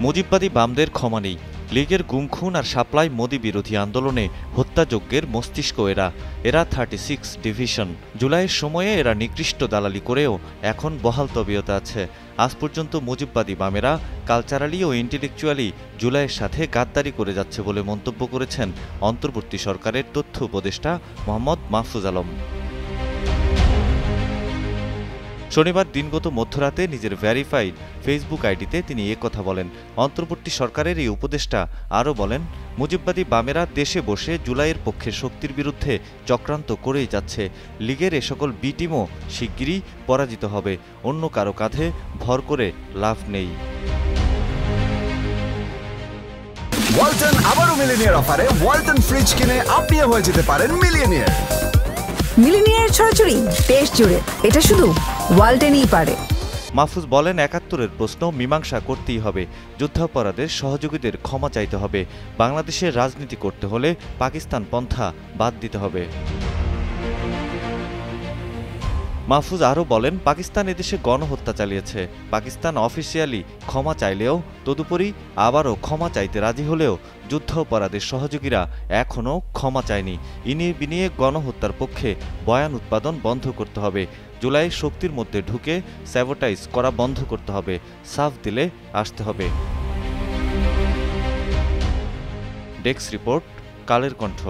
মুজিববাদী বামদের ক্ষমা নেই। লীগের গুম-খুন আর সাপ্লাই মোদি বিরোধী আন্দোলনে হত্যাযজ্ঞের মস্তিষ্ক এরা 36 ডিভিশন। জুলাইয়ের সময়ে এরা নিকৃষ্ট দালালি করেও এখন বহাল তবিয়তে আছে। আজ পর্যন্ত মুজিববাদী বামেরা কালচারালি ও ইন্টেলেকচুয়ালি জুলাইয়ের সাথে গাদ্দারি করে যাচ্ছে বলে মন্তব্য করেছেন অন্তর্বর্তী সরকারের তথ্য উপদেষ্টা মোহাম্মদ মাহফুজ আলম। শনিবার দিনগত মধ্যরাতে নিজের ভেরিফাইড ফেসবুক আইডিতে তিনি কথা বলেন। অন্তর্বর্তী সরকারের এই উপদেষ্টা আরও বলেন, মুজিববাদী বামেরা দেশে বসে জুলাইয়ের পক্ষের শক্তির বিরুদ্ধে চক্রান্ত করেই যাচ্ছে। লীগের এ সকল বি টিমও শিগগিরই পরাজিত হবে। অন্য কারো কাঁধে ভর করে লাভ নেই। ওয়ালটন আবারও মিলিনিয়ার অফারে ওয়ালটন ফ্রিজ কিনে আপনিও হয়ে যেতে পারেন মিলিয়নিয়ার। মিলিনিয়ার ছড়াছড়ি দেশ জুড়ে, এটা শুধু ওয়ালটেনই পারে। মাহফুজ বলেন, ৭১-এর প্রশ্ন মীমাংসা করতেই হবে। যুদ্ধাপরাধের সহযোগীদের ক্ষমা চাইতে হবে। বাংলাদেশের রাজনীতি করতে হলে পাকিস্তান পন্থা বাদ দিতে হবে। মাহফুজ আরও বলেন, পাকিস্তান এদেশে গণহত্যা চালিয়েছে। পাকিস্তান অফিসিয়ালি ক্ষমা চাইলেও, তদুপরি আবারও ক্ষমা চাইতে রাজি হলেও যুদ্ধাপরাধের সহযোগীরা এখনও ক্ষমা চায়নি। ইনিয়ে বিনিয়ে গণহত্যার পক্ষে বয়ান উৎপাদন বন্ধ করতে হবে। জুলাই শক্তির মধ্যে ঢুকে স্যাবোটাইজ করা বন্ধ করতে হবে। সাফ দিলে আসতে হবে। Desk report, Kaler Kantho.